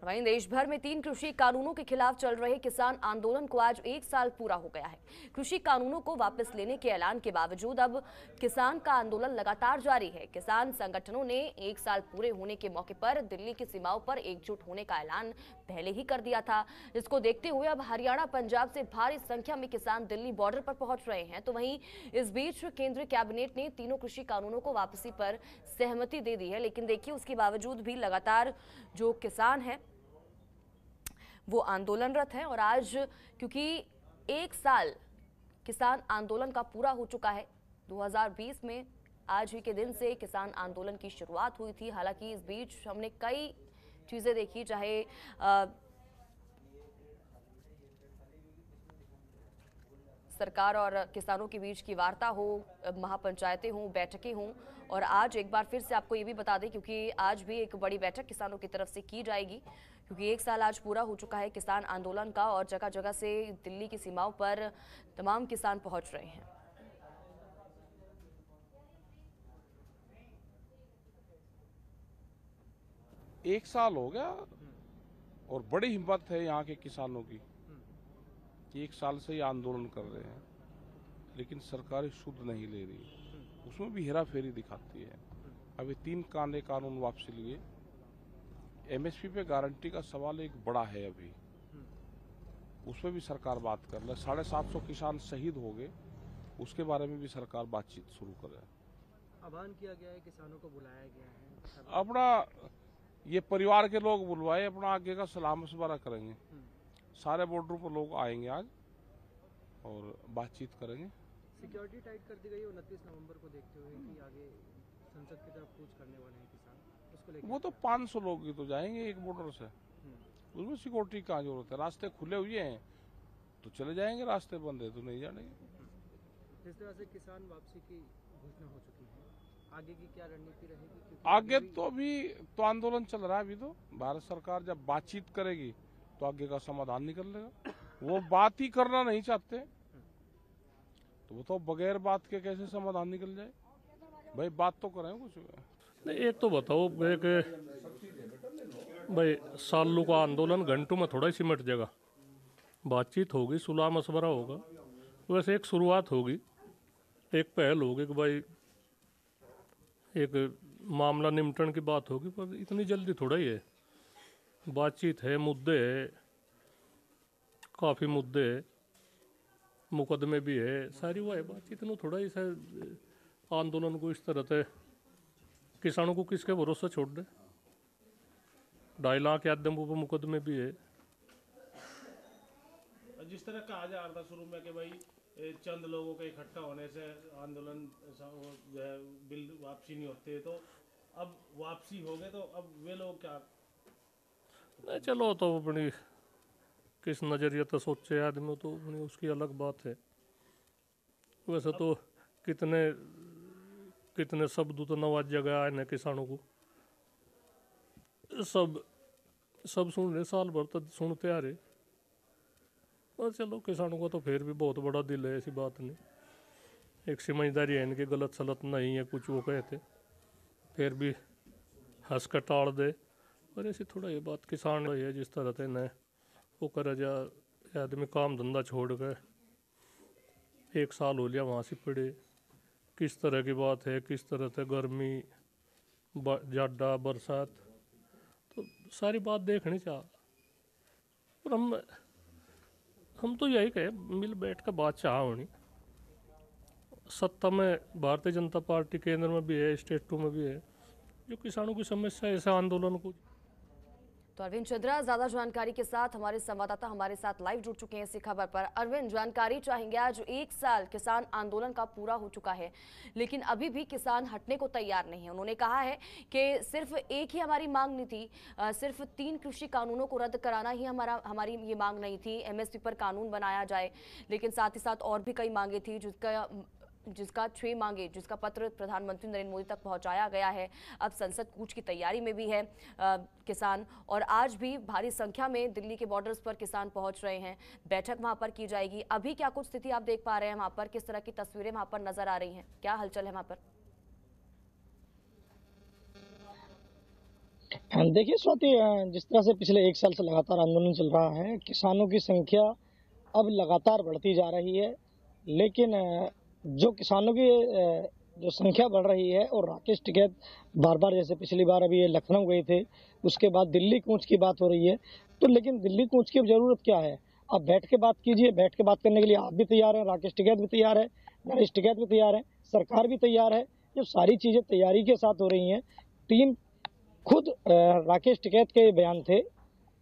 वहीं देश भर में 3 कृषि कानूनों के खिलाफ चल रहे किसान आंदोलन को आज 1 साल पूरा हो गया है। कृषि कानूनों को वापस लेने के ऐलान के बावजूद अब किसान का आंदोलन लगातार जारी है। किसान संगठनों ने 1 साल पूरे होने के मौके पर दिल्ली की सीमाओं पर एकजुट होने का ऐलान पहले ही कर दिया था। इसको देखते हुए अब हरियाणा, पंजाब से भारी संख्या में किसान दिल्ली बॉर्डर पर पहुंच रहे हैं। तो वहीं इस बीच केंद्रीय कैबिनेट ने तीनों कृषि कानूनों को वापसी पर सहमति दे दी है, लेकिन देखिए उसके बावजूद भी लगातार जो किसान हैं वो आंदोलनरत हैं। और आज क्योंकि 1 साल किसान आंदोलन का पूरा हो चुका है, 2020 में आज ही के दिन से किसान आंदोलन की शुरुआत हुई थी। हालांकि इस बीच हमने कई चीजें देखी, चाहे सरकार और किसानों के बीच की वार्ता हो, महापंचायतें हों, बैठकें हों। और आज एक बार फिर से आपको ये भी बता दें, क्योंकि आज भी एक बड़ी बैठक किसानों की तरफ से की जाएगी, क्योंकि 1 साल आज पूरा हो चुका है किसान आंदोलन का और जगह जगह से दिल्ली की सीमाओं पर तमाम किसान पहुंच रहे हैं। एक साल हो गया और बड़ी हिम्मत है यहाँ के किसानों की कि 1 साल से ये आंदोलन कर रहे हैं, लेकिन सरकार शुद्ध नहीं ले रही, उसमें भी हेरा फेरी दिखाती है। अभी 3 कानून वापसी लिए। एमएसपी पे गारंटी का सवाल एक बड़ा है, अभी उसमें भी सरकार बात कर रही है। 750 किसान शहीद हो गए, उसके बारे में भी सरकार बातचीत शुरू करे। आह्वान किया गया है, किसानों को बुलाया गया है, अपना ये परिवार के लोग बुलवाए, अपना आगे का सलाह मशवरा करेंगे। सारे बॉर्डर पर लोग आएंगे आज और बातचीत करेंगे। सिक्योरिटी टाइट कर दी गई है 29 नवंबर को देखते हुए कि आगे संसद की तरफ कूच करने वाले हैं किसान, उसको लेकर वो तो 500 लोग ही तो जाएंगे एक बॉर्डर से, उसमें सिक्योरिटी की जरूरत है। रास्ते खुले हुए हैं तो चले जाएंगे, रास्ते बंद है तो नहीं जाएंगे। जिस तरह से किसान वापसी की घोषणा हो चुकी है, आगे की क्या रणनीति रहेगी? आगे तो अभी तो आंदोलन चल रहा है। अभी तो भारत सरकार जब बातचीत करेगी तो आगे का समाधान निकल लेगा। वो बात ही करना नहीं चाहते तो वो तो बगैर बात के कैसे समाधान निकल जाए? भाई बात तो करें कुछ। नहीं, एक तो बताओ भाई सालों का आंदोलन घंटों में थोड़ा ही सिमट जाएगा। बातचीत होगी, सुलह मशवरा होगा, वैसे एक शुरुआत होगी, एक पहल होगी कि भाई एक मामला निपटन की बात होगी, पर इतनी जल्दी थोड़ा ही है। बातचीत है, मुद्दे है, काफ़ी मुद्दे है, मुकदमे भी है, सारी वो है। बातचीत में थोड़ा ही आंदोलन को इस तरह से किसानों को किसके भरोसे छोड़ दे। 2.5 लाख आदम पर मुकदमे भी है। जिस तरह कहा जा रहा था शुरू में कि भाई चंद लोगों के इकट्ठा होने से आंदोलन जो है बिल वापसी नहीं होते, तो अब वापसी हो गए, तो अब वे लोग क्या? नहीं, चलो तो अपनी किस नज़रिए से सोचे आदमी, तो अपनी उसकी अलग बात है। वैसे तो कितने शब्द तो नवाजा गया है किसानों को, सब सुन रहे, साल भर तक सुनते आ रहे। और चलो किसानों को तो फिर भी बहुत बड़ा दिल है, ऐसी बात नहीं। एक समझदारी है इनकी, गलत सलत नहीं है कुछ वो कहते, फिर भी हंस कर टाल दे। और ऐसी थोड़ा ये बात किसान है जिस तरह से न वो करे जा, आदमी काम धंधा छोड़ कर 1 साल हो लिया वहाँ से पड़े, किस तरह की बात है, किस तरह से गर्मी, जाड़ा, बरसात, तो सारी बात देखनी चाह। और हम तो यही कहे, मिल बैठ कर बात चाह होनी। सत्ता में भारतीय जनता पार्टी केंद्र में भी है, स्टेटों में भी है, जो किसानों की समस्या ऐसे आंदोलन को। तो अरविंद चंद्रा ज्यादा जानकारी के साथ हमारे संवाददाता हमारे साथ लाइव जुड़ चुके हैं इसी खबर पर। अरविंद, जानकारी चाहेंगे। आज 1 साल किसान आंदोलन का पूरा हो चुका है, लेकिन अभी भी किसान हटने को तैयार नहीं है। उन्होंने कहा है कि सिर्फ एक ही हमारी मांग नहीं थी, सिर्फ 3 कृषि कानूनों को रद्द कराना ही हमारी ये मांग नहीं थी, एमएसपी पर कानून बनाया जाए, लेकिन साथ ही साथ और भी कई मांगे थी, जिसका 6 मांगे, जिसका पत्र प्रधानमंत्री नरेंद्र मोदी तक पहुंचाया गया है। अब संसद कूच की तैयारी में भी है किसान, और आज भी भारी संख्या में दिल्ली के बॉर्डर्स पर किसान पहुंच रहे हैं। बैठक वहां पर की जाएगी। अभी क्या कुछ स्थिति आप देख पा रहे हैं वहां पर, किस तरह की तस्वीरें वहां पर नजर आ रही हैं, क्या हलचल है वहां पर? देखिए स्वाति, जिस तरह से पिछले 1 साल से लगातार आंदोलन चल रहा है, किसानों की संख्या अब लगातार बढ़ती जा रही है, लेकिन जो किसानों की जो संख्या बढ़ रही है और राकेश टिकैत बार बार, जैसे पिछली बार अभी ये लखनऊ गए थे, उसके बाद दिल्ली कूच की बात हो रही है, तो लेकिन दिल्ली कूच की जरूरत क्या है? आप बैठ के बात कीजिए, बैठ के बात करने के लिए आप भी तैयार हैं, राकेश टिकैत भी तैयार है, नरेश टिकैत भी तैयार है, सरकार भी तैयार है। जो सारी चीजें तैयारी के साथ हो रही हैं, टीम खुद राकेश टिकैत के बयान थे,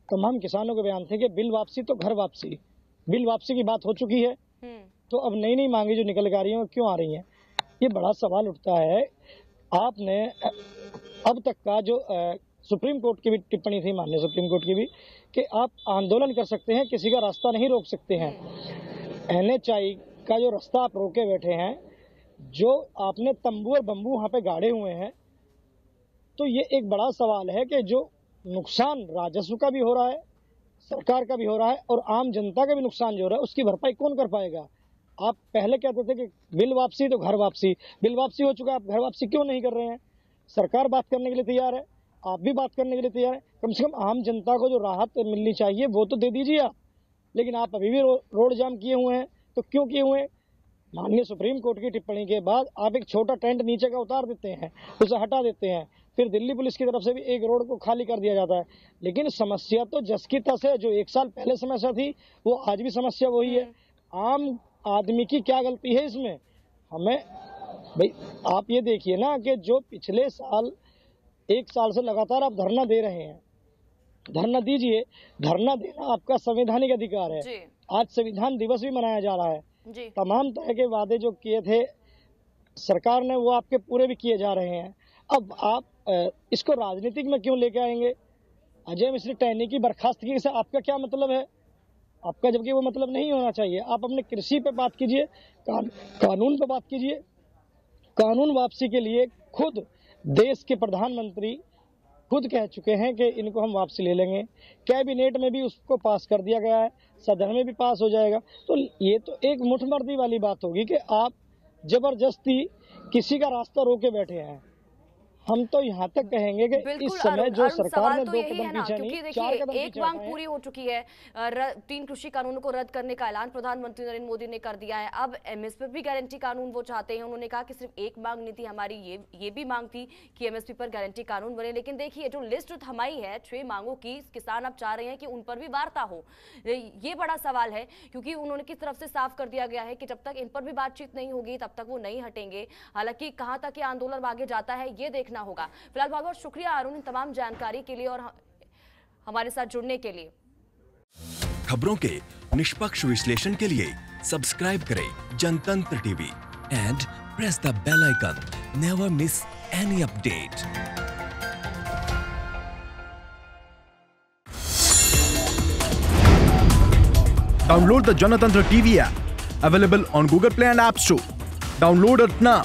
तमाम किसानों के बयान थे कि बिल वापसी तो घर वापसी, बिल वापसी की बात हो चुकी है, तो अब नई नई मांगे जो निकल के आ रही हैं वो क्यों आ रही हैं? ये बड़ा सवाल उठता है। आपने अब तक का जो सुप्रीम कोर्ट की भी टिप्पणी थी, माननीय सुप्रीम कोर्ट की भी, कि आप आंदोलन कर सकते हैं, किसी का रास्ता नहीं रोक सकते हैं। NHI का जो रास्ता आप रोके बैठे हैं, जो आपने तंबू और बम्बू वहां पे गाड़े हुए हैं, तो ये एक बड़ा सवाल है कि जो नुकसान राजस्व का भी हो रहा है, सरकार का भी हो रहा है और आम जनता का भी नुकसान जो हो रहा है, उसकी भरपाई कौन कर पाएगा? आप पहले कहते थे कि बिल वापसी तो घर वापसी, बिल वापसी हो चुका है, आप घर वापसी क्यों नहीं कर रहे हैं? सरकार बात करने के लिए तैयार है, आप भी बात करने के लिए तैयार है, कम से कम आम जनता को जो राहत मिलनी चाहिए वो तो दे दीजिए आप। लेकिन आप अभी भी रोड जाम किए हुए हैं, तो क्यों किए हुए हैं? माननीय सुप्रीम कोर्ट की टिप्पणी के बाद आप एक छोटा टेंट नीचे का उतार देते हैं, उसे हटा देते हैं, फिर दिल्ली पुलिस की तरफ से भी एक रोड को खाली कर दिया जाता है। लेकिन समस्या तो जस की तस है, जो 1 साल पहले समस्या थी वो आज भी समस्या वही है। आम आदमी की क्या गलती है इसमें? हमें भाई आप ये देखिए ना कि जो पिछले साल 1 साल से लगातार आप धरना दे रहे हैं, धरना दीजिए, धरना देना आपका संवैधानिक अधिकार है। आज संविधान दिवस भी मनाया जा रहा है जी। तमाम तरह के वादे जो किए थे सरकार ने वो आपके पूरे भी किए जा रहे हैं। अब आप इसको राजनीतिक में क्यों लेके आएंगे? अजय मिश्र टहनी की बर्खास्तगी से आपका क्या मतलब है? आपका जबकि वो मतलब नहीं होना चाहिए। आप अपने कृषि पे बात कीजिए, कानून पे बात कीजिए। कानून वापसी के लिए खुद देश के प्रधानमंत्री खुद कह चुके हैं कि इनको हम वापसी ले लेंगे। कैबिनेट में भी उसको पास कर दिया गया है, सदन में भी पास हो जाएगा। तो ये तो एक मुठभेड़ वाली बात होगी कि आप जबरदस्ती किसी का रास्ता रोके बैठे हैं। हम तो यहाँ तक कहेंगे कि इस समय जो सरकार ने 2 कदम पीछे नहीं, 4 कदम एक मांग पूरी हो चुकी है। 3 कृषि कानूनों को रद्द करने का ऐलान प्रधानमंत्री नरेंद्र मोदी ने कर दिया है। अब MSP भी गारंटी कानून वो चाहते हैं। उन्होंने कहा कि सिर्फ एक मांग नहीं थी हमारी, ये भी मांग थी कि MSP पर गारंटी कानून बने। लेकिन देखिए जो लिस्ट थमाई है 6 मांगों की, किसान अब चाह रहे हैं कि उन पर भी वार्ता हो। ये बड़ा सवाल है क्योंकि उन्होंने किस तरफ से साफ कर दिया गया है कि जब तक इन पर भी बातचीत नहीं होगी तब तक वो नहीं हटेंगे। हालांकि कहां तक ये आंदोलन आगे जाता है ये देखना होगा। फिलहाल बहुत बहुत शुक्रिया अरुण तमाम जानकारी के लिए और हमारे साथ जुड़ने के लिए। खबरों के निष्पक्ष विश्लेषण के लिए सब्सक्राइब करें Janatantra TV and press the bell icon. Never miss any update. Download the Janatantra TV app, available on Google Play and App Store. Download it now.